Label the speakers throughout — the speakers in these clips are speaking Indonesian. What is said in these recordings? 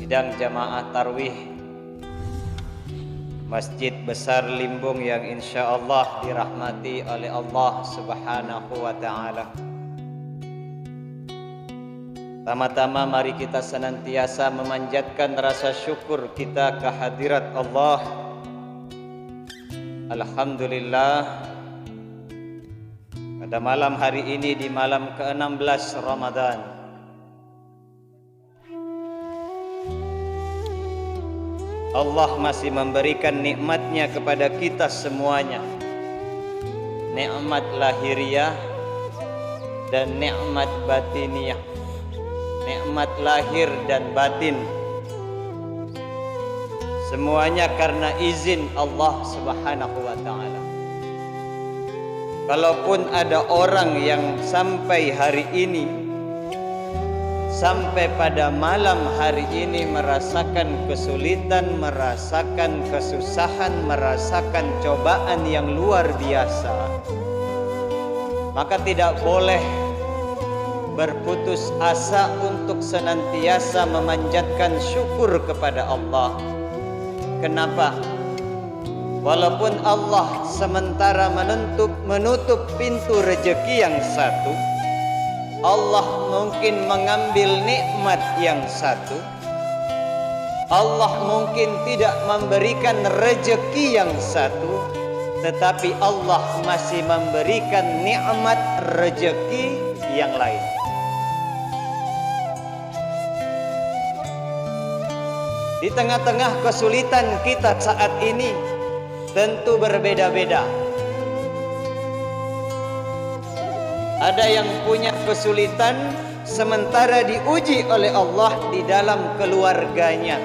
Speaker 1: sidang jamaah tarwih Masjid Besar Limbung yang insya Allah dirahmati oleh Allah Subhanahu wa Ta'ala. Pertama-tama mari kita senantiasa memanjatkan rasa syukur kita kehadirat Allah. Alhamdulillah, pada malam hari ini di malam ke-16 Ramadan, Allah masih memberikan nikmatnya kepada kita semuanya. Nikmat lahiriah dan nikmat batiniah. Nikmat lahir dan batin. Semuanya karena izin Allah Subhanahu wa Ta'ala. Kalaupun ada orang yang sampai hari ini, sampai pada malam hari ini merasakan kesulitan, merasakan kesusahan, merasakan cobaan yang luar biasa, maka tidak boleh berputus asa untuk senantiasa memanjatkan syukur kepada Allah. Kenapa? Walaupun Allah sementara menutup pintu rezeki yang satu, Allah mungkin mengambil nikmat yang satu, Allah mungkin tidak memberikan rezeki yang satu, tetapi Allah masih memberikan nikmat rezeki yang lain. Di tengah-tengah kesulitan kita saat ini tentu berbeda-beda. Ada yang punya kesulitan sementara diuji oleh Allah di dalam keluarganya,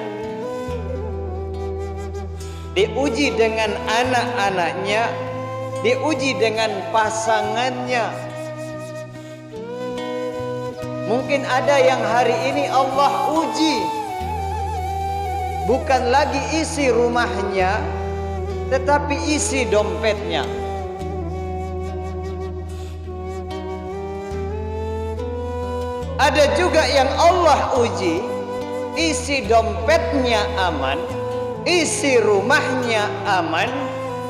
Speaker 1: diuji dengan anak-anaknya, diuji dengan pasangannya. Mungkin ada yang hari ini Allah uji bukan lagi isi rumahnya, tetapi isi dompetnya. Ada juga yang Allah uji, isi dompetnya aman, isi rumahnya aman,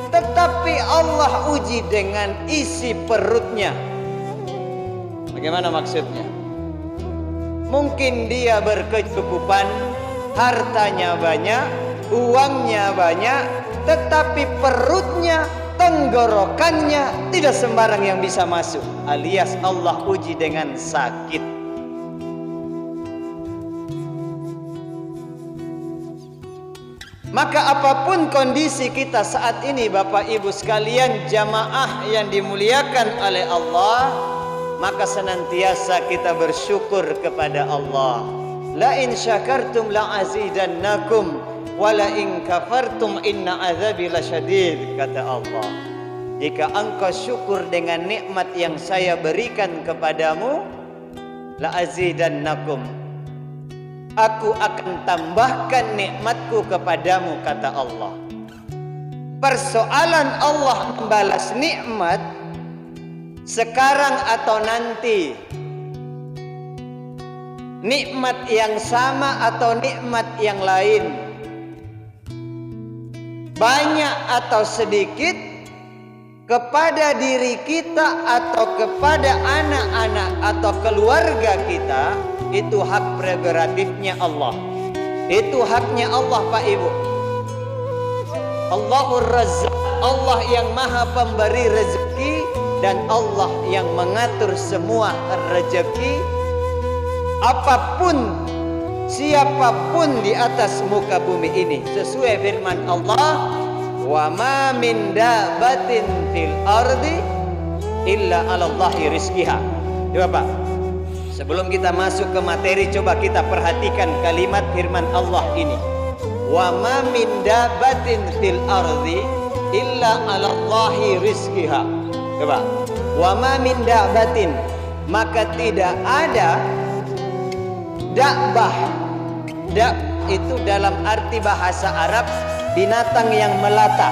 Speaker 1: tetapi Allah uji dengan isi perutnya. Bagaimana maksudnya? Mungkin dia berkecukupan, hartanya banyak, uangnya banyak, tetapi perutnya, tenggorokannya tidak sembarang yang bisa masuk, alias Allah uji dengan sakit. Maka apapun kondisi kita saat ini, Bapak Ibu sekalian, jamaah yang dimuliakan oleh Allah, maka senantiasa kita bersyukur kepada Allah. La in syakartum la azidannakum wa la in kafartum inna azabi lasyadid, kata Allah. Jika engkau syukur dengan nikmat yang saya berikan kepadamu, la azidannakum, aku akan tambahkan nikmatku kepadamu, kata Allah. Persoalan Allah membalas nikmat sekarang atau nanti, nikmat yang sama atau nikmat yang lain, banyak atau sedikit, kepada diri kita atau kepada anak-anak atau keluarga kita, itu hak prerogatifnya Allah. Itu haknya Allah, Pak Ibu. Allahur Razzaq, Allah yang maha pemberi rezeki, dan Allah yang mengatur semua rezeki. Apapun, siapapun di atas muka bumi ini, sesuai firman Allah, wa ma min dabatin fil ardi illa 'alallahi rizqiha. Coba Pak, sebelum kita masuk ke materi, coba kita perhatikan kalimat firman Allah ini. Wa ma min dabatin fil ardi illa 'alallahi rizqiha. Coba, wa ma min dabatin, maka tidak ada dabbah. Dab itu dalam arti bahasa Arab binatang yang melata.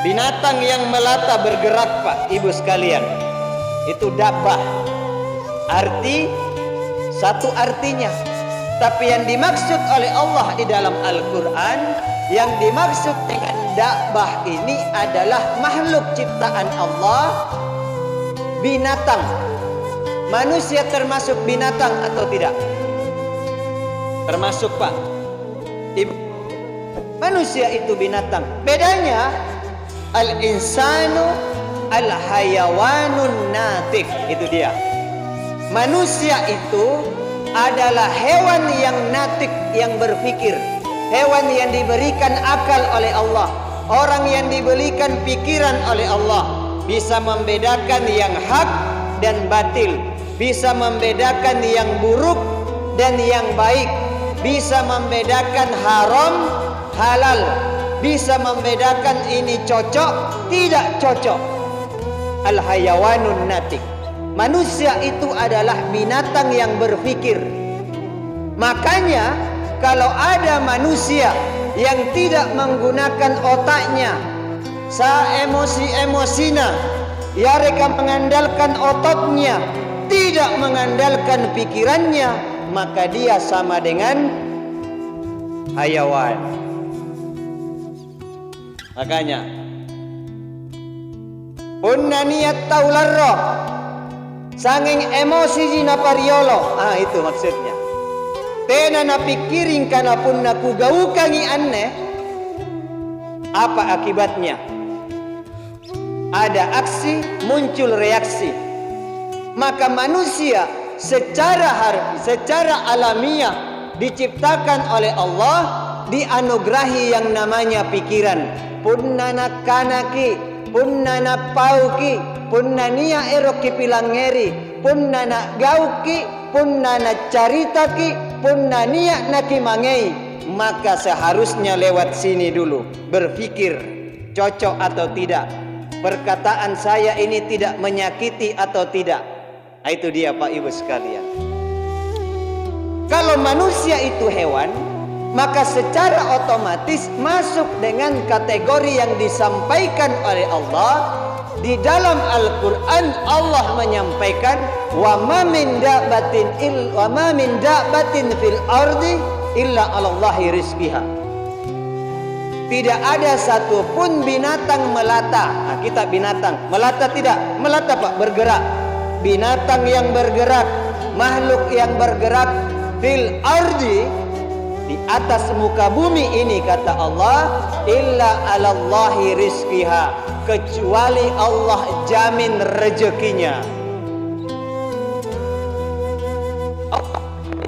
Speaker 1: Binatang yang melata bergerak, Pak Ibu sekalian, itu dabbah. Arti satu artinya. Tapi yang dimaksud oleh Allah di dalam Al-Quran, yang dimaksud dengan Da'bah ini adalah makhluk ciptaan Allah, binatang. Manusia termasuk binatang atau tidak? Termasuk, Pak. Manusia itu binatang. Bedanya al-insanu al-hayawanun natik. Itu dia. Manusia itu adalah hewan yang natik, yang berpikir. Hewan yang diberikan akal oleh Allah. Orang yang diberikan pikiran oleh Allah. Bisa membedakan yang hak dan batil. Bisa membedakan yang buruk dan yang baik. Bisa membedakan haram, halal. Bisa membedakan ini cocok, tidak cocok. Al-hayawanun natik. Manusia itu adalah binatang yang berpikir. Makanya kalau ada manusia yang tidak menggunakan otaknya, emosi-emosina, ya mereka mengandalkan ototnya, tidak mengandalkan pikirannya, maka dia sama dengan hayawan. Makanya punna niat taularro, sanging emosi jina pariolo. Itu maksudnya. Tena na pikirin kana pun na kugaukangi anne. Apa akibatnya? Ada aksi, muncul reaksi. Maka manusia secara alamiah diciptakan oleh Allah, dianugerahi yang namanya pikiran. Punnana kanaki, punnana pauki, punnania eroki pilangeri, punnana gauki, punnana caritaki, punnania naki mangei. Maka seharusnya lewat sini dulu, berpikir cocok atau tidak, perkataan saya ini tidak menyakiti atau tidak. Itu dia Pak Ibu sekalian. Kalau manusia itu hewan, maka secara otomatis masuk dengan kategori yang disampaikan oleh Allah. Di dalam Al-Quran Allah menyampaikan, wa ma min dabbatin fil ardi illa 'alallahi rizqiha. Tidak ada satupun binatang melata. Kita binatang melata tidak? Melata Pak, bergerak. Binatang yang bergerak, makhluk yang bergerak fil ardi, di atas muka bumi ini, kata Allah, illa 'alallahi rizqiha, kecuali Allah jamin rezekinya.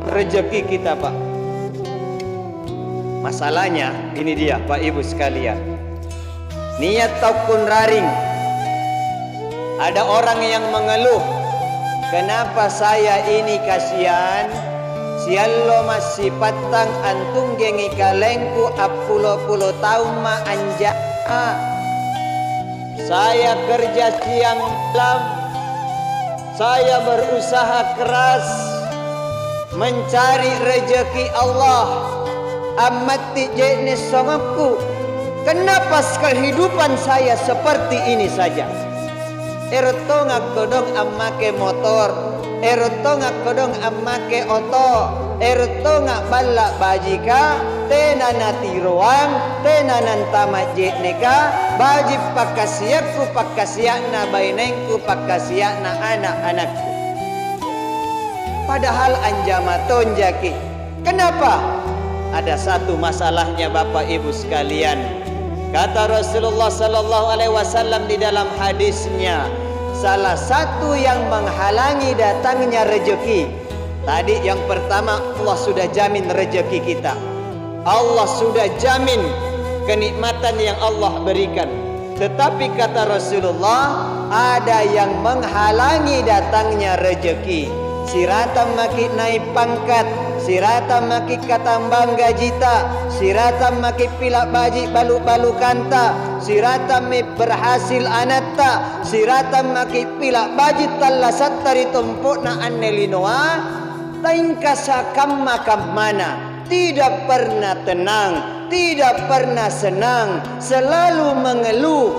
Speaker 1: Rezeki kita Pak. Masalahnya ini dia Pak Ibu sekalian. Niat taukun raring. Ada orang yang mengeluh, kenapa saya ini kasihan? Siallo masih patang antung gengi kalengku apulo-pulo tahun ma anja. Saya kerja siang malam, saya berusaha keras mencari rezeki Allah. Amati jenis songapku, kenapa kehidupan saya seperti ini saja? Ertongak kodong amake motor, ertongak kodong amake oto, ertongak balak bajika, tenanan tiruang, tenanan tamat neka, bajib pakasiakku pakasiakna bainengku pakasiakna anak-anakku. Padahal anjamaton jaki. Kenapa? Ada satu masalahnya Bapak Ibu sekalian. Kata Rasulullah sallallahu alaihi wasallam di dalam hadisnya, salah satu yang menghalangi datangnya rezeki. Tadi yang pertama, Allah sudah jamin rezeki kita. Allah sudah jamin kenikmatan yang Allah berikan. Tetapi kata Rasulullah, ada yang menghalangi datangnya rezeki. Sirata maki naik pangkat, sirata maki katambang gajita, sirata maki pilak baji balu-balu kanta, sirata mi berhasil anatta, sirata maki pilak baji talasat tari tumpuk na annelinoa, tingkasa kamma kammana, tidak pernah tenang, tidak pernah senang, selalu mengeluh.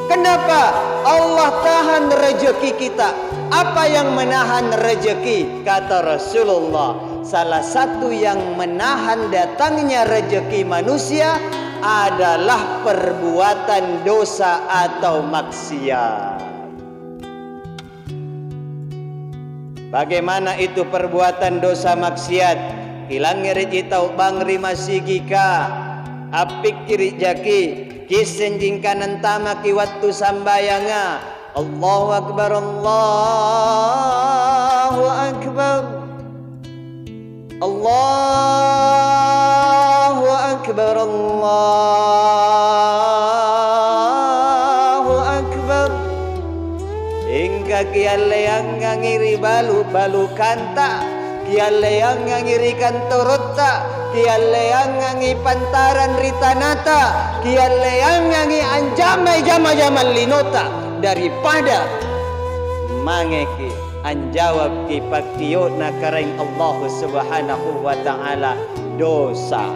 Speaker 1: Kenapa? Allah tahan rezeki kita. Apa yang menahan rezeki? Kata Rasulullah, salah satu yang menahan datangnya rezeki manusia adalah perbuatan dosa atau maksiat. Bagaimana itu perbuatan dosa maksiat? Hilang ngeri tau bang rima sigika apik kiri jaki kisenjing kanan tamaki waktu sambayanga. Allahu Akbar, Allahu Akbar, Allahu Akbar, Allahu Akbar. Hingga kiale yang ngiri balu kanta, kiale yang ngiri kantorota, kiale yang ngi pantaran ritanata, kiale yang ngi anjamai jama linota. Daripada mangeki anjawab ki pakio nakareng Allah Subhanahu wa taala dosa.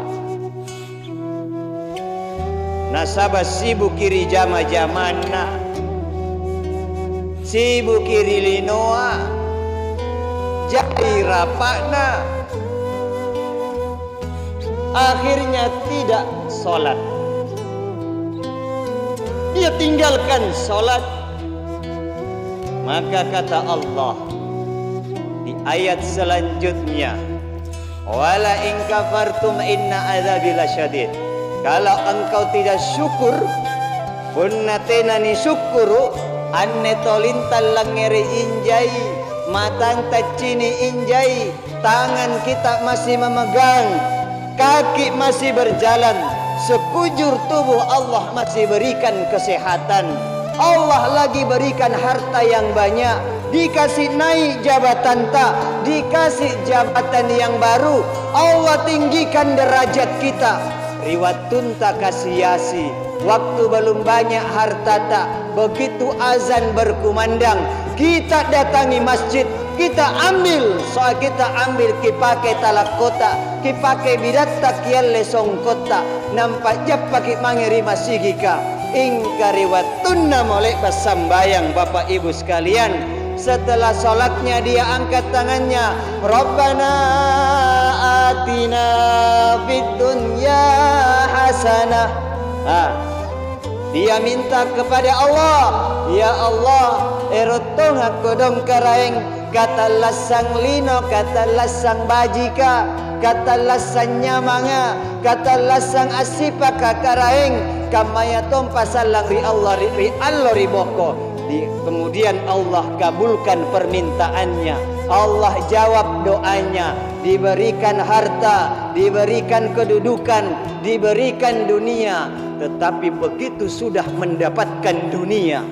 Speaker 1: Nasabah sibuk kiri jama-jamana, sibuk kiri linoa, jadi rapakna, akhirnya tidak sholat. Dia tinggalkan sholat. Maka kata Allah di ayat selanjutnya, wala in kafartum inna adzabi lasyadid. Kalau engkau tidak syukur, punnatena ni syukuru anne tolintal langere injai, matang tacini injai, tangan kita masih memegang, kaki masih berjalan, sekujur tubuh Allah masih berikan kesehatan, Allah lagi berikan harta yang banyak, dikasih naik jabatan tak, dikasih jabatan yang baru, Allah tinggikan derajat kita. Riwatun tak kasih-yasi, waktu belum banyak harta tak, begitu azan berkumandang, kita datangi masjid, kita ambil, soal kita ambil kipake talak kota, kipake bidatta kialle songkota, nampak jap pakai mangiri masigika. Ingkari watunna molek basambayang Bapak Ibu sekalian. Setelah sholatnya dia angkat tangannya, Rabbana atina fid dunya hasanah. Dia minta kepada Allah, ya Allah, erotong aku dong karaeng, kata lasang lino, kata lasang bajika, kata lasang nyamanga, kata lasang asipa kakaraeng, kamaya tom pasalang ri Allah riboko. Kemudian Allah kabulkan permintaannya, Allah jawab doanya, diberikan harta, diberikan kedudukan, diberikan dunia. Tetapi begitu sudah mendapatkan dunia,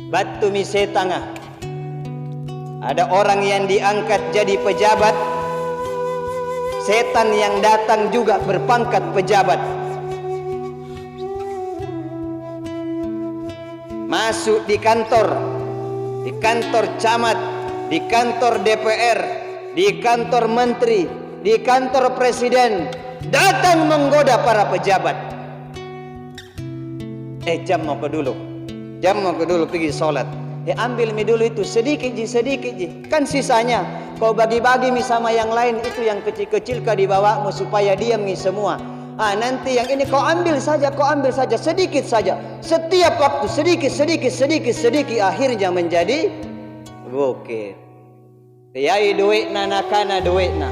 Speaker 1: batu misetanga, ada orang yang diangkat jadi pejabat, setan yang datang juga berpangkat pejabat, masuk di kantor camat, di kantor DPR, di kantor menteri, di kantor presiden, datang menggoda para pejabat. Jam mau ke dulu pergi sholat. Ambil mi dulu itu sedikit ji, kan sisanya kau bagi-bagi mi sama yang lain, itu yang kecil-kecil kau dibawamu supaya diam mi semua. Nanti yang ini kau ambil saja, sedikit saja. Setiap waktu sedikit, akhirnya menjadi bukit. Yai duitna nakana duitna,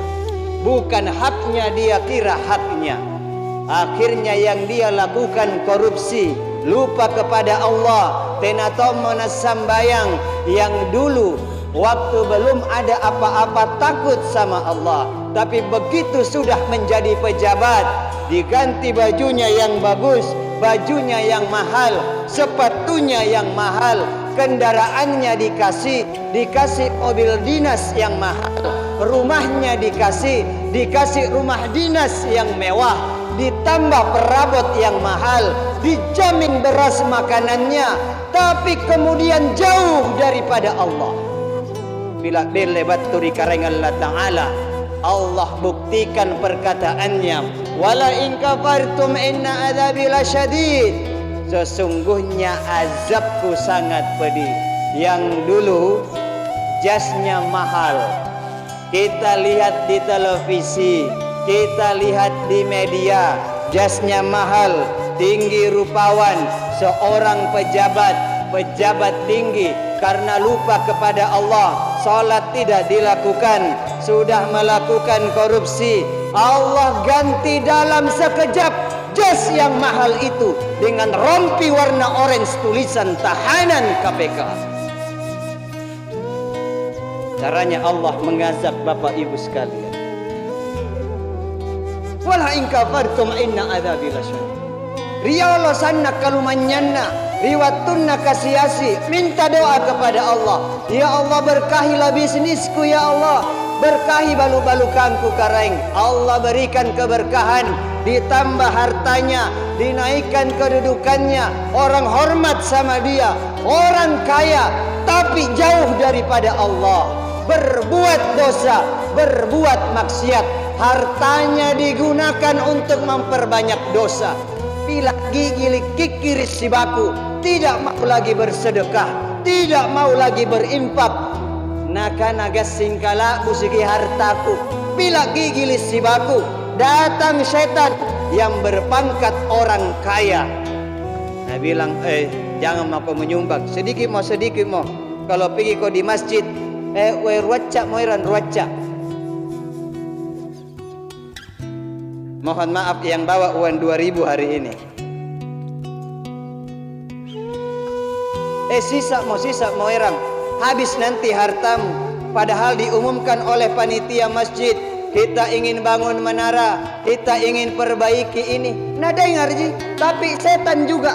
Speaker 1: bukan haknya dia kira haknya. Akhirnya yang dia lakukan korupsi, lupa kepada Allah. Tenatom menasambayang yang dulu waktu belum ada apa-apa takut sama Allah, tapi begitu sudah menjadi pejabat, diganti bajunya yang bagus, bajunya yang mahal, sepatunya yang mahal, kendaraannya dikasih mobil dinas yang mahal, rumahnya dikasih rumah dinas yang mewah, ditambah perabot yang mahal, dijamin beras makanannya, tapi kemudian jauh daripada Allah. Bila lebat turi kareng Allah Ta'ala, Allah buktikan perkataannya, Wala in kafartum inna adzabi lasyadid. Sesungguhnya azabku sangat pedih. Yang dulu jasnya mahal, kita lihat di televisi, kita lihat di media, jasnya mahal, tinggi rupawan, seorang pejabat tinggi, karena lupa kepada Allah, salat tidak dilakukan, sudah melakukan korupsi, Allah ganti dalam sekejap jas yang mahal itu dengan rompi warna orange tulisan tahanan KPK. Caranya Allah mengazab Bapak Ibu sekalian. Wala in kafartum inna adzabi lasyadid. Riyalo sanna kalumanyanna, riwatunna kasiasi, minta doa kepada Allah. Ya Allah, berkahilah bisnisku ya Allah, berkahi balu-balukanku karaing. Allah berikan keberkahan, ditambah hartanya, dinaikkan kedudukannya, orang hormat sama dia, orang kaya, tapi jauh daripada Allah, berbuat dosa, berbuat maksiat, hartanya digunakan untuk memperbanyak dosa. Bila gigi kikiris si baku, tidak mau lagi bersedekah, tidak mau lagi berinfak. Naka naga singkala busigi hartaku. Bila gigi si baku, datang setan yang berpangkat orang kaya. Nah bilang, jangan mau kau menyumbang, sedikit mau. Kalau pergi kau di masjid, ruacak moiran ruacak. Mohon maaf yang bawa uang 2000 hari ini. Sisa mau orang. Habis nanti hartamu. Padahal diumumkan oleh panitia masjid, kita ingin bangun menara, kita ingin perbaiki ini. Nah dengar ji, tapi setan juga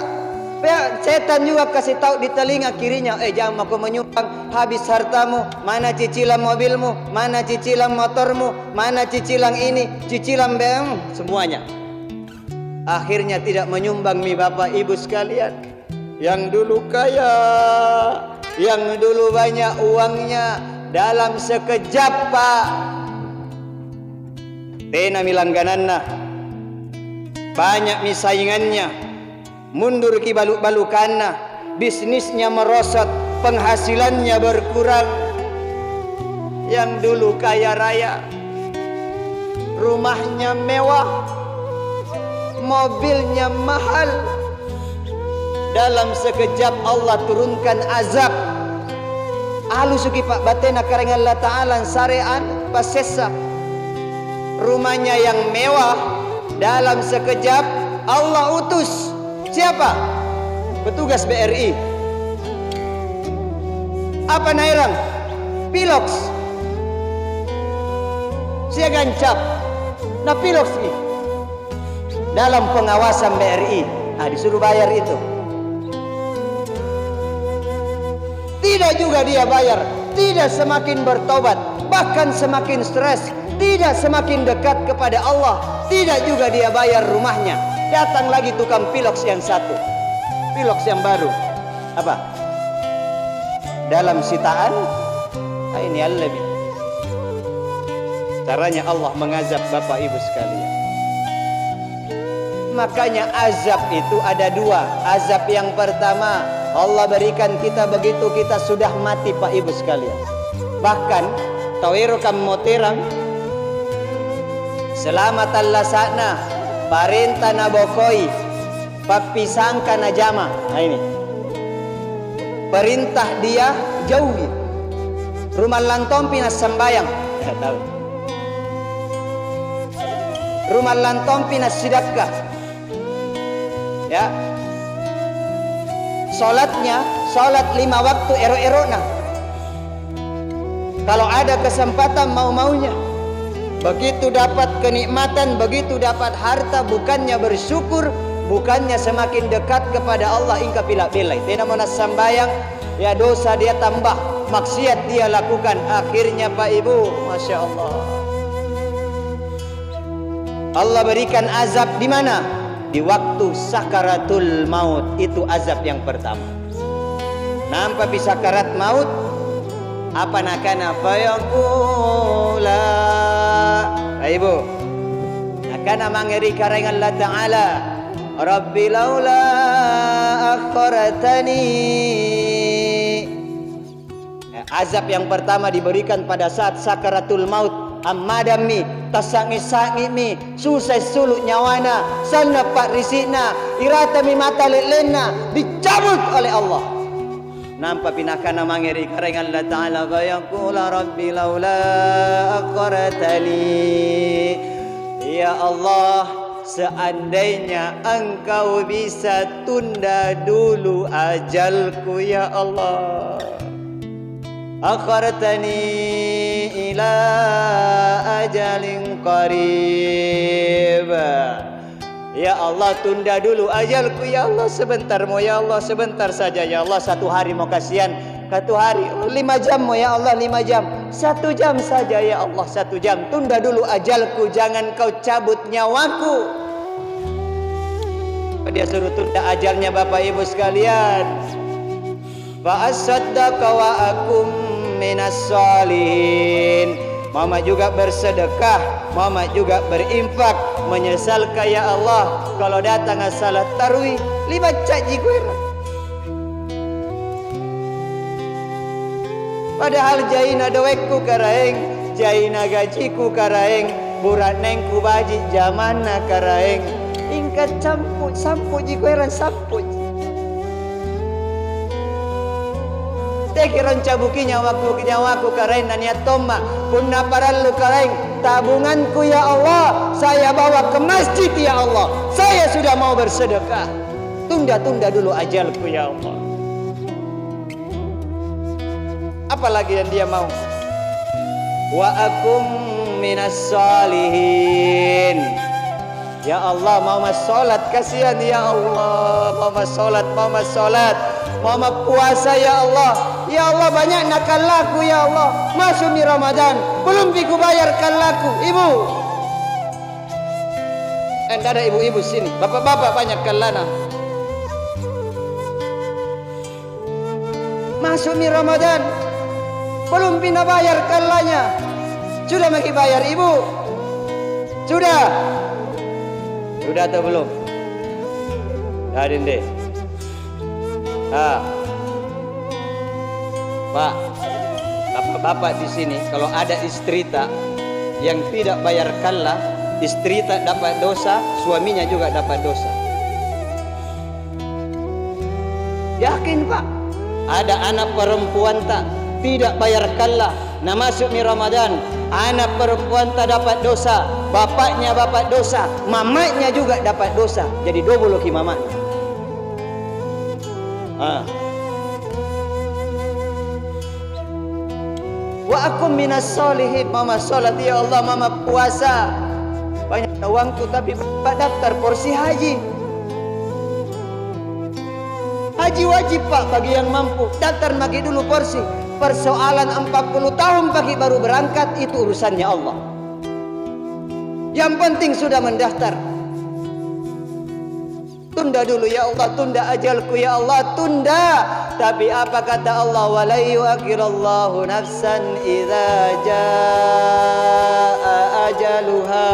Speaker 1: kasih tahu di telinga kirinya, jangan mau menyumbang, habis hartamu, mana cicilan mobilmu, mana cicilan motormu, mana cicilan ini, cicilan BM, semuanya. Akhirnya tidak menyumbang mi Bapak Ibu sekalian. Yang dulu kaya, yang dulu banyak uangnya, dalam sekejap Pak, tena milanggananna, banyak mi saingannya, mundur ki baluk-balukanna, bisnisnya merosot, penghasilannya berkurang. Yang dulu kaya raya, rumahnya mewah, mobilnya mahal, dalam sekejap Allah turunkan azab. Alusuki Pak batena kareng Allah Ta'ala sarean pasesa. Rumahnya yang mewah, dalam sekejap Allah utus siapa? Petugas BRI. Apa nairang? Piloks. Sia gancap. Nah piloks ini dalam pengawasan BRI. Disuruh bayar itu. Tidak juga dia bayar, tidak semakin bertobat, bahkan semakin stres, tidak semakin dekat kepada Allah, tidak juga dia bayar rumahnya. Datang lagi tukang piloks yang satu, piloks yang baru. Apa? Dalam sitaan, ini lebih. Caranya Allah mengazab Bapak Ibu sekalian. Makanya azab itu ada dua. Azab yang pertama, Allah berikan kita begitu kita sudah mati Pak Ibu sekalian. Bahkan tawiro kam moterang selamat Allah sana parenta na bokoi papisang kana jama. Nah ini perintah dia jauhi rumah lantong pinas sembayang. Tahu rumah lantong pinas sedekah ya. Sholatnya, sholat 5 waktu ero-erona. Kalau ada kesempatan mau-maunya. Begitu dapat kenikmatan, begitu dapat harta, bukannya bersyukur, bukannya semakin dekat kepada Allah. Ingka pilak-pilak. Tidak mana sambayang, ya dosa dia tambah, maksiat dia lakukan. Akhirnya Pak Ibu, Masya Allah, Allah berikan azab di mana? Di waktu sakaratul maut. Itu azab yang pertama. Nampak bisa sakarat maut, apa nakana fayaqula. Ibu, Karena mangeri kareng Allah Ta'ala, Rabbi laula akhartani. Azab yang pertama diberikan pada saat sakaratul maut. Ammadami tasangi-sangi mi susah suluk nyawana sana pak risina irata mi mata lelena dicabut oleh Allah. Nampak pinakana mangeri kareng Allah Ta'ala, wa yaqula rabbi laula akhartani. Ya Allah, seandainya engkau bisa tunda dulu ajalku ya Allah. Akhartani ila ajalin qarib. Ya Allah, tunda dulu ajalku ya Allah, sebentar mo ya Allah, sebentar saja ya Allah. Satu hari mau kasihan, satu hari 5 jam mo ya Allah, 5 jam, 1 jam saja ya Allah, 1 jam. Tunda dulu ajalku, jangan kau cabut nyawaku. Dia suruh tunda ajalnya Bapak Ibu sekalian. Fa asaddaqa wa akum minas sholihin. Mama juga bersedekah, mama juga berinfak, menyesal ya Allah kalau datang salat tarawih 5 caji gue. Padahal jaina dewekku karaeng, jaina gajiku karaeng, buranengku baji jamana karaeng. Ingkat sampu jikueran sampu. Tekiran cabuki nyawaku karaeng nania toma punna parallu karaeng tabunganku ya Allah saya bawa ke masjid ya Allah. Saya sudah mau bersedekah. Tunda dulu ajalku ya Allah. Apalagi yang dia mau? Wa akum minas sholihin. Ya Allah, mama sholat kasihan ya Allah, mama sholat, mama puasa ya Allah. Ya Allah, banyak nakal laku ya Allah. Masuk di Ramadan belum biku bayarkan laku. Ibu, ada ibu-ibu sini, bapak-bapak banyak kalana. Masuk di Ramadan belum pindah bayar kalanya. Sudah maki bayar ibu? Sudah atau belum? Harin deh. Pak, bapak-bapak di sini kalau ada istri tak yang tidak bayar kalla, istri tak dapat dosa, suaminya juga dapat dosa. Yakin Pak? Ada anak perempuan tak tidak bayar kalla, nah masuk ni Ramadan, anak perempuan tak dapat dosa, bapaknya dapat dosa, mamanya juga dapat dosa, jadi double lagi mamanya. Wa akum minas sholihin. Mama sholat ya Allah, mama puasa, banyak uangku tapi bapak daftar porsi haji. Haji wajib Pak bagi yang mampu, daftar bagi dulu porsi. Persoalan 40 tahun pagi baru berangkat itu urusannya Allah. Yang penting sudah mendaftar. Tunda dulu ya Allah, tunda ajalku ya Allah, tunda. Tapi apa kata Allah? Wala yu'akhirallahu nafsan idza jaa ajaluha.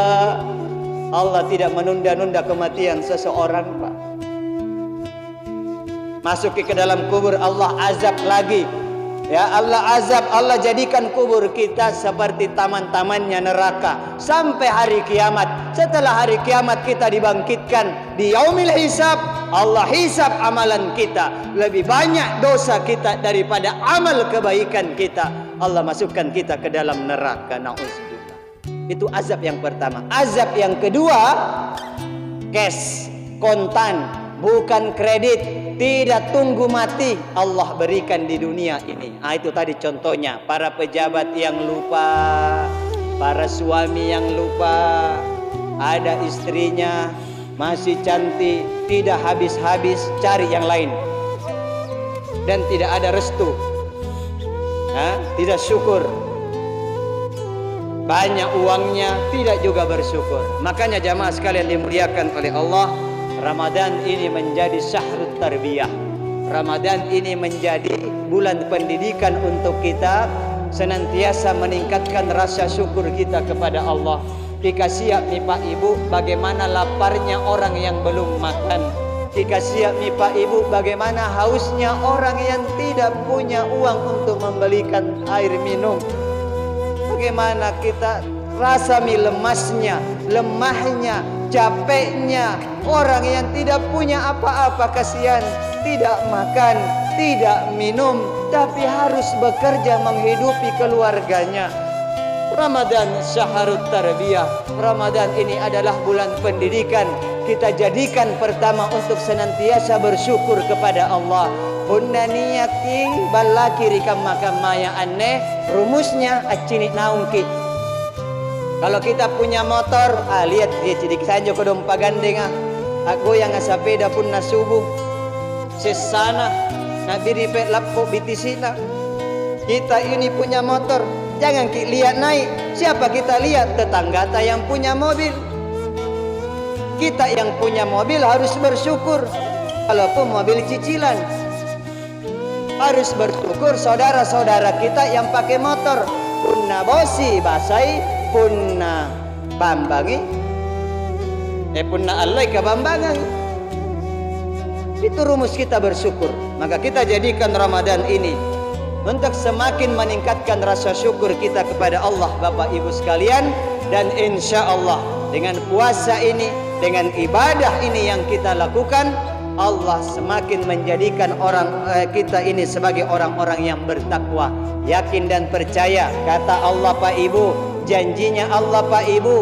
Speaker 1: Allah tidak menunda-nunda kematian seseorang Pak. Masuki ke dalam kubur Allah azab lagi. Ya Allah azab, Allah jadikan kubur kita seperti taman-tamannya neraka sampai hari kiamat. Setelah hari kiamat kita dibangkitkan di yaumil hisab, Allah hisab amalan kita. Lebih banyak dosa kita daripada amal kebaikan kita. Allah masukkan kita ke dalam neraka. Na'udzubillah. Itu azab yang pertama. Azab yang kedua, cash, kontan, bukan kredit. Tidak tunggu mati, Allah berikan di dunia ini. Itu tadi contohnya, para pejabat yang lupa, para suami yang lupa, ada istrinya masih cantik, tidak habis-habis cari yang lain, dan tidak ada restu, tidak syukur. Banyak uangnya, tidak juga bersyukur. Makanya jamaah sekalian dimuliakan oleh Allah, Ramadan ini menjadi syahrut tarbiyah. Ramadan ini menjadi bulan pendidikan untuk kita senantiasa meningkatkan rasa syukur kita kepada Allah. Kita siap nih Pak Ibu bagaimana laparnya orang yang belum makan. Kita siap nih Pak Ibu bagaimana hausnya orang yang tidak punya uang untuk membelikan air minum. Bagaimana kita rasa lemasnya, lemahnya, capeknya orang yang tidak punya apa-apa, kasihan, tidak makan, tidak minum, tapi harus bekerja menghidupi keluarganya. Ramadan syahrut tarbiyah. Ramadan ini adalah bulan pendidikan. Kita jadikan pertama untuk senantiasa bersyukur kepada Allah. Hunna niyaking balaki rikam makam maya aneh. Rumusnya acini naungki. Kalau kita punya motor, lihat dia cidik saja ke dompa gandeng. Aku yang sepeda pun nasubuh. Sesana nabi ripet lapko bitisina. Kita ini punya motor. Jangan lihat naik. Siapa kita lihat? Tetangga yang punya mobil. Kita yang punya mobil harus bersyukur. Walaupun mobil cicilan, harus bersyukur saudara-saudara kita yang pakai motor. Punna bosi basai, punna bambangi, punna allai ke bambangan. Itu rumus kita bersyukur. Maka kita jadikan Ramadan ini untuk semakin meningkatkan rasa syukur kita kepada Allah Bapak Ibu sekalian. Dan insya Allah dengan puasa ini, dengan ibadah ini yang kita lakukan, Allah semakin menjadikan kita ini sebagai orang-orang yang bertakwa, yakin dan percaya. Kata Allah Pak Ibu, janjinya Allah Pak Ibu,